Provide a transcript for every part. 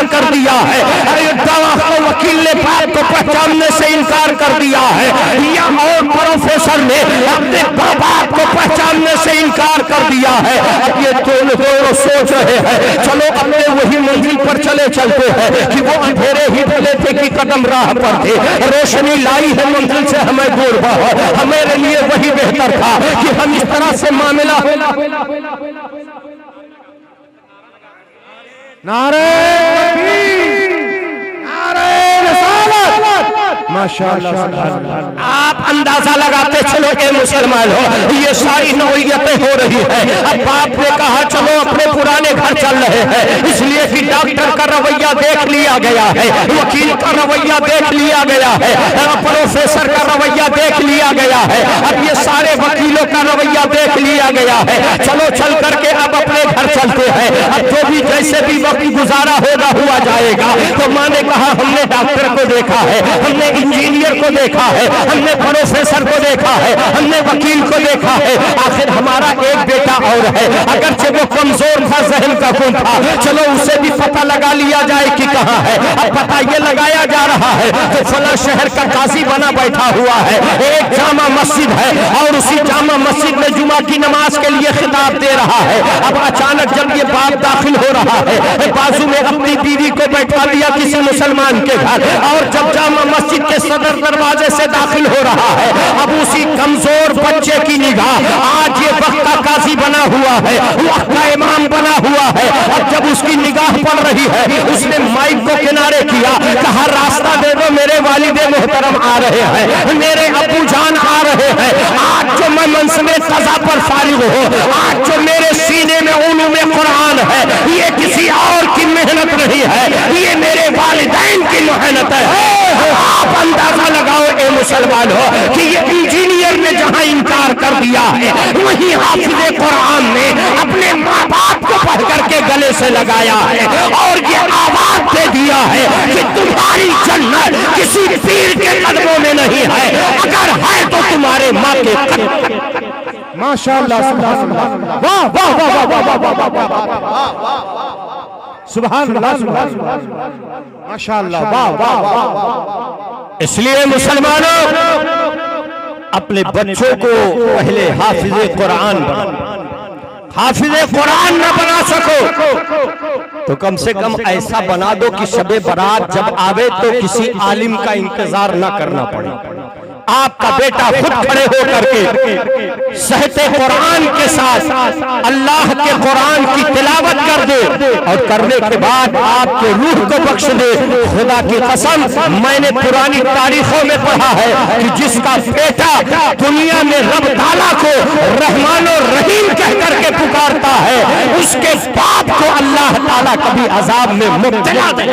इनकार कर दिया है, वकील ने बाप को पहचानने से इनकार कर दिया है, या और प्रोफेसर ने अपने बाप को पहचानने से इनकार कर दिया है। अब ये दोनों सोच रहे हैं चलो अपने वही मंजिल पर चले चलते हैं कि वो अंधेरे ही भले थे कि कदम राह पर थे, रोशनी लाई है मंजिल से हमें दूर बढ़ो। हमारे लिए वही बेहतर था कि हम इस तरह से मामला नारे माशाअल्लाह। आप अंदाजा लगाते चलो ए मुसलमान हो, ये सारी नौयतें हो रही है। अब बाप ने कहा चलो अपने पुराने घर चल रहे हैं, इसलिए कि डॉक्टर का रवैया देख लिया गया है, वकील का रवैया देख लिया गया है, प्रोफेसर का रवैया देख लिया गया है, अब ये सारे वकीलों का रवैया देख लिया गया है। चलो चल करके अब अपने घर चलते हैं, अब जो भी जैसे भी वक्त गुजारा होगा हुआ जाएगा। तो माँ ने कहा हमने डॉक्टर को देखा है, हमने इंजीनियर को देखा है, हमने प्रोफेसर को देखा है, हमने वकील को देखा है, आखिर हमारा एक बेटा और है, अगरचे वो कमजोर था, जहन का खून था, चलो उसे भी पता लगा लिया जाए कि कहाँ है। अब पता ये लगाया जा रहा है तो फला शहर का काजी बना बैठा हुआ है, एक जामा मस्जिद है और उसी जामा मस्जिद में जुमा की नमाज के लिए खिताब दे रहा है। अब अचानक जब ये बाप दाखिल हो रहा है, बाजू में अपनी बीवी को बैठा दिया किसी मुसलमान के घर, और जब जामा मस्जिद के सदर दरवाजे से दाखिल हो रहा है, अब उसी कमजोर बच्चे की निगाह, आज ये वक्त का काजी बना हुआ है, वक्त का इमाम बना हुआ है, अब जब उसकी निगाह पड़ रही है, उसने माइक को किनारे किया, कहा रास्ता दे दो, मेरे वालिदे मोहतरम आ रहे हैं, मेरे अबू जान आ रहे हैं, आज जो मैं मनसबे क़ज़ा पर फारिग हो, आज जो मेरे सीने में उलूमे कुरान है, ये किसी और की मेहनत नहीं है, ये मेरे वालिदैन की मेहनत है। आप अंदाजा लगाओ ए मुसलमान हो कि ये इंजीनियर ने जहां इनकार कर दिया है, वहीं हाफिज़े कुरान ने अपने माँ बाप को पढ़ करके गले से लगाया है और ये आवाज दे दिया है कि तुम्हारी जन्नत किसी पीर के कदमों में नहीं है, अगर है तो तुम्हारे माँ के कदम। माशाअल्लाह, वाह वाह वाह वाह वाह, सुभान अल्लाह, माशाअल्लाह, वाह वाह वाह। इसलिए मुसलमानों अपने बच्चों को पहले हाफिज़े कुरान हाफिज़े कुरान न बना सको तो कम से कम ऐसा बना दो कि शबे बारात जब आवे तो किसी आलिम का इंतजार न करना पड़े। आपका बेटा खुद खड़े हो करके सहते कुरान के साथ अल्लाह के कुरान की तिलावत कर दे और करने के बाद आपके रूह को बख्श दे। खुदा की कसम, मैंने पुरानी तारीखों में पढ़ा है कि जिसका बेटा दुनिया में रब ताला को रहमान और रहीम कह करके पुकारता है, उसके बाप को अल्लाह ताला कभी अजाब में मुब्तला नहीं।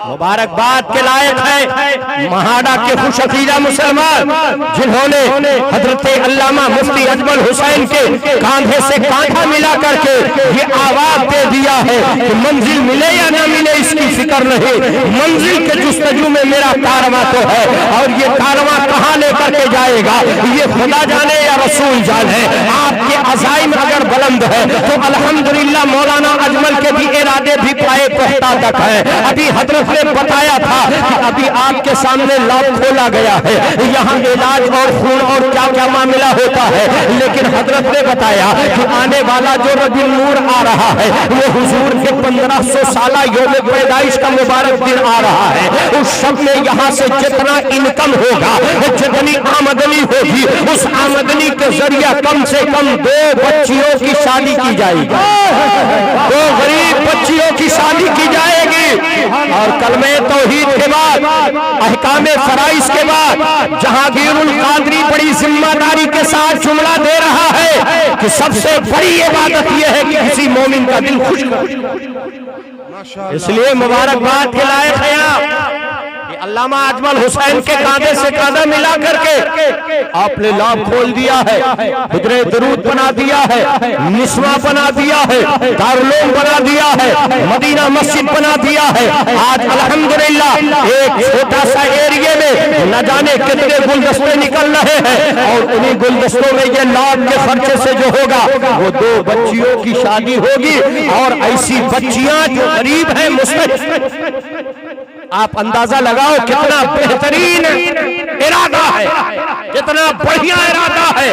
मुबारकबाद के लायक है महाड़ा के खुशअकीदा मुसलमान जिन्होंने हजरत अल्लामा मुफ्ती अजमल हुसैन के कांधे से कांधा मिला करके ये आवाज दे दिया है कि मंजिल मिले या ना मिले इसकी फिक्र नहीं, मंजिल के जुस्तजू में मेरा कारवां तो है, और ये कारवां कहाँ लेकर के जाएगा ये खुदा जाने या रसूल जाने। आपके अज़ाइम अगर बुलंद है तो अल्हम्दुलिल्लाह मौलाना अजमल के भी इरादे भी पाए पुख्ता तक है। अभी हजरत ने बताया था कि अभी आपके सामने लॉक खोला गया है, यहाँ इलाज और खून और क्या क्या मामला होता है, लेकिन हजरत ने बताया कि आने वाला जो रबीउल नूर आ रहा है वो हुजूर के 1500 साला यौम पैदाइश का मुबारक दिन आ रहा है। उस सब में यहाँ से जितना इनकम होगा, जितनी आमदनी होगी, उस आमदनी के जरिए कम से कम 2 बच्चियों की शादी की जाएगी, 2 गरीब बच्चियों की शादी की जाएगी। और कलमे तौहीद के बाद, अहकामे फराइज के बाद जहांगीरुल कादरी बड़ी जिम्मेदारी के साथ जुमला दे रहा है कि सबसे बड़ी इबादत यह है कि किसी मोमिन का दिल खुश करो। इसलिए मुबारकबाद के लायक है कि अल्लामा अजमल हुसैन के कांधे से कांधा मिला करके आपने लाभ खोल दिया है, हुजरे दरूद बना दिया है, निस्वा बना दिया है, दारुल बना दिया है, मदीना मस्जिद बना दिया है। आज अल्हम्दुलिल्लाह एक छोटा सा एरिया में न जाने कितने गुलदस्ते निकल रहे हैं और उन्हीं गुलदस्तों में ये लाभ के खर्चे से जो होगा वो 2 बच्चियों की शादी होगी और ऐसी बच्चियां जो गरीब है मुस्लिम। आप अंदाजा लगाओ कितना बेहतरीन इरादा है, कितना बढ़िया इरादा है।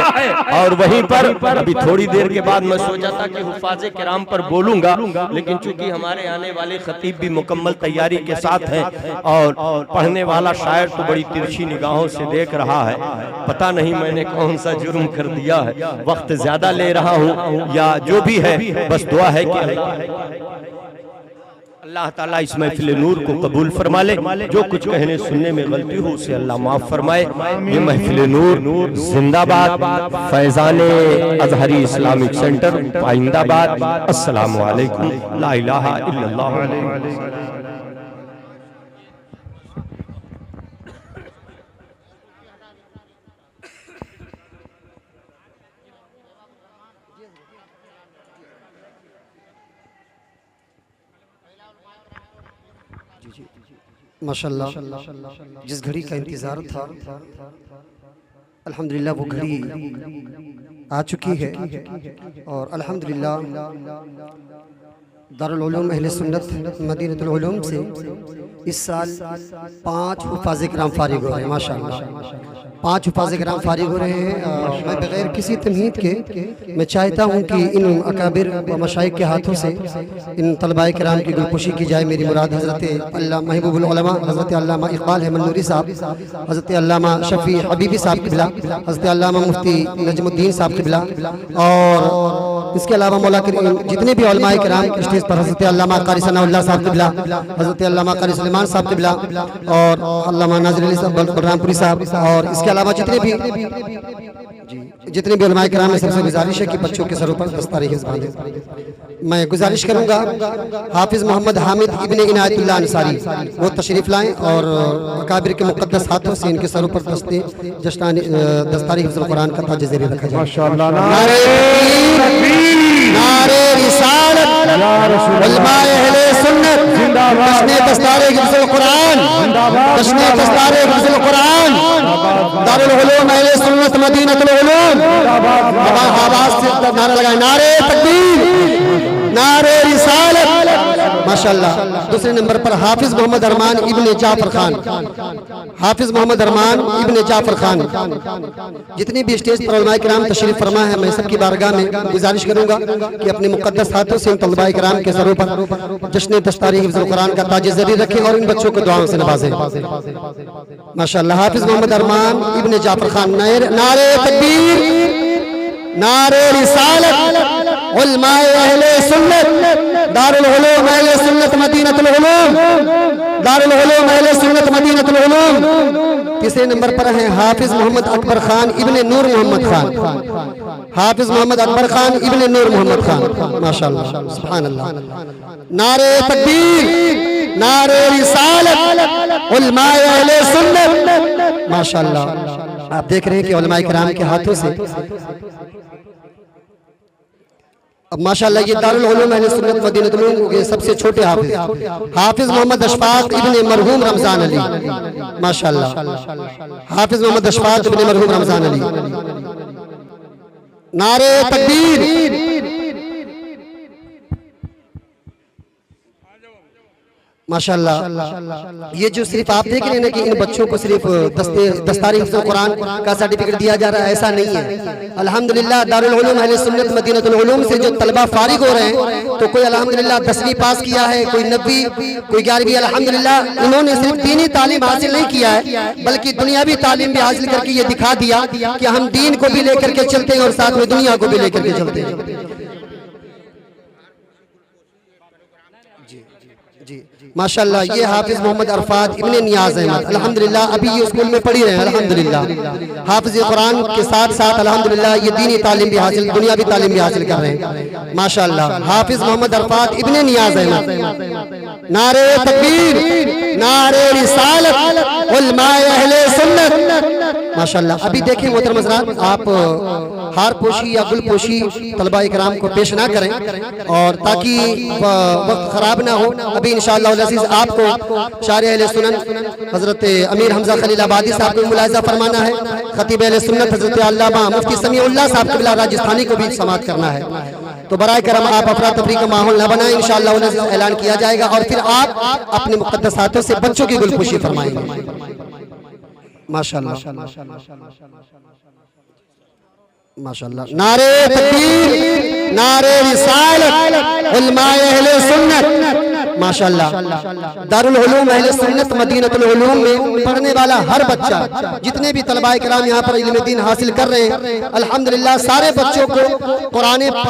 और वहीं पर अभी थोड़ी देर के बाद मैं सोचा था कि हुफाज़े किराम पर बोलूंगा, लेकिन चूंकि हमारे आने वाले खतीब भी मुकम्मल तैयारी के साथ हैं और पढ़ने वाला शायर तो बड़ी तिरछी निगाहों से देख रहा है, पता नहीं मैंने कौन सा जुर्म कर दिया है, वक्त ज्यादा ले रहा हूँ या जो भी है, बस दुआ है कि अल्लाह ताला इस महफिल नूर को कबूल फरमा ले। जो कुछ कहने सुनने में गलती हो उसे अल्लाह माफ फरमाए। ये महफिल नूर जिंदाबाद, फैजाने अजहरी इस्लामिक सेंटर पाइंदाबाद। अस्सलामु अलैकुम, ला इलाहा इल्लल्लाह। माशाल्लाह जिस घड़ी का इंतज़ार था अल्हम्दुलिल्लाह वो घड़ी आ चुकी है और अल्हम्दुलिल्लाह दारुल उलूम अहले सुन्नत मदीनतुल उलूम से इस साल 5 हुफ़ाज़े किराम फारिग हो रहे हैं। माशाल्लाह 5 हुफ़ाज़े किराम फारिग हो रहे हैं। मैं बगैर किसी तमहीद के मैं चाहता हूँ कि इन अकाबिर व मशाइख के हाथों से इन तलबाए किराम की गुलपुशी की जाए। मेरी मुराद हज़रत अल्लामा महबूबुल उलमा हज़रत अल्लामा इक़बाल अहमद नूरी साहब, हज़रत अल्लामा शफ़ी हबीबी साहब क़िबला, हज़रत अल्लामा मुफ्ती नजमुद्दीन साहब क़िबला और इसके अलावा मौला के जितने भी उलमाए किराम स्टेज पर हज़रत अल्लामा क़ारी सनाउल्लाह साहब क़िबला, हज़रत अल्लामा क़ारी सुलेमान साहब क़िबला और अल्लामा नाज़िर अली साहब बलरामपुरी साहब और इसके अलावा जितने भी उलमाए किराम में सबसे गुजारिश है कि बच्चों के सरों पर दस्तार हिज़्ब बांधें। मैं गुजारिश करूंगा हाफिज़ मोहम्मद हामिद इब्ने इनायतुल्लाह अंसारी वो तशरीफ़ लाएं और अकाबिर के मुक़द्दस हाथों से इनके सरों पर दस्तार हिफ़्ज़ुल कुरान का ताज ज़ेर रखा जाए। माशाअल्लाह। नारे रिसालत उलमाए अहले सुन्नत जिंदाबाद। दस्तार हिफ़्ज़ुल कुरान, दस्तार हिफ़्ज़ुल कुरान, दारुल उलूम अहले सुन्नत मदीनतुल उलूम। आवाज़ से नारा लगाए, नारे तकबीर, नारे रिसालत। माशाअल्लाह। दूसरे नंबर पर हाफिज मोहम्मद अरमान इब्ने जाफर खान, हाफिज मोहम्मद अरमान इब्ने जाफर खान। जितनी भी स्टेज पर उलमाए किराम तशरीफ फरमा है, मैं सबकी बारगाह में गुजारिश करूंगा कि अपने मुक़द्दस हाथों से इन तलबाए किराम के सरों पर जश्न दस्तार हिफ़्ज़ुल कुरान का ताज ज़री रखें और इन बच्चों को दुआओं से नवाजें। माशाअल्लाह। हाफिज मोहम्मद अरमान इब्ने जाफर खान। नारे तकबीर, नारे रिसालत उलमाए अहले सुन्नत दारुल उलूम अहले सुन्नत मदीनतुल उलूम, दारुल उलूम अहले सुन्नत मदीनतुल उलूम। तीसरे नंबर पर हैं हाफिज मोहम्मद अकबर खान इब्ने नूर मोहम्मद खान, हाफिज मोहम्मद अकबर खान इब्ने नूर मोहम्मद खान। माशाअल्लाह, सुभान अल्लाह। नारे तकबीर, नारे रिसालत उलमाए अहले सुन्नत। माशाअल्लाह। आप देख रहे हैं कि उलमाए किराम के हाथों से अब माशाअल्लाह ये दारुल उलूम अहले सुन्नत मदीनतुल उलूम के सबसे छोटे हाफिज हाफिज मोहम्मद अशफाक इब्ने मरहूम रमजान अली। माशाअल्लाह। हाफिज मोहम्मद अशफाक इब्ने मरहूम रमजान अली। नारे तकबीर। माशाअल्लाह। ये जो सिर्फ आप देख रहे हैं ना कि इन बच्चों को सिर्फ दस्तार हिफ़्ज़ुल कुरान का सर्टिफिकेट दिया जा रहा है, ऐसा नहीं है। अल्हम्दुलिल्लाह दारुल उलूम अहले सुन्नत मदीनतुल उलूम से जो तलबा फारिग हो रहे हैं तो कोई अल्हम्दुलिल्लाह 10वीं पास किया है, कोई 9वीं, कोई 11वीं। अल्हम्दुलिल्लाह इन्होंने सिर्फ दीनी तालीम हासिल नहीं किया है बल्कि दुनियावी तालीम भी हासिल करके ये दिखा दिया कि हम दीन को भी लेकर के चलते हैं और साथ में दुनिया को भी लेकर के चलते हैं। जी माशाल्लाह, ये हाफिज मोहम्मद अरफात इब्ने नियाज अहमद अल्हम्दुलिल्लाह अभी ये स्कूल में पढ़ी रहे हैं अल्हम्दुलिल्लाह। हाफिज कुरान के साथ साथ अल्हम्दुलिल्लाह ये दीनी तालीम भी हासिल, दुनियावी तालीम भी हासिल कर रहे हैं माशाल्लाह। हाफिज मोहम्मद अरफात इब्ने नियाज अहमद, नारे तकबीर, नारे रिसालत, उलमाए अहले सुन्नत माशाल्लाह। अभी देखें मोहतरम हज़रात, आप हार पोशी या गुल पोशी तलबा इकराम को पेश ना करें और ताकि वक्त खराब ना हो। अभी इंशाअल्लाह अज़ीज़ आपको शारे अहले सुन्नत हज़रत अमीर हमजा खलील आबादी साहब को मुलाहिज़ा फरमाना है। खतीब अहले सुन्नत हज़रत अल्लामा मुफ्ती समीउल्लाह साहब क़िबला राजस्थानी को भी समाअत करना है। तो बराए करम आप अफरा तफरी का माहौल न बनाएं, इंशाअल्लाह अज़ीज़ ऐलान किया जाएगा और फिर आप अपने मुक़द्दस हाथों से बच्चों की गुलपोशी फरमाएंगे माशाअल्लाह माशाअल्लाह। नारे तकबीर, नारे रिसालत, उलमाए अहले सुन्नत माशाअल्लाह। दारुल उलूम अहले सुन्नत मदीनतुल उलूम में पढ़ने वाला हर बच्चा, जितने भी तलबा इकराम यहाँ पर इल्म दीन हासिल कर रहे हैं अल्हम्दुलिल्लाह, सारे बच्चों को कुरान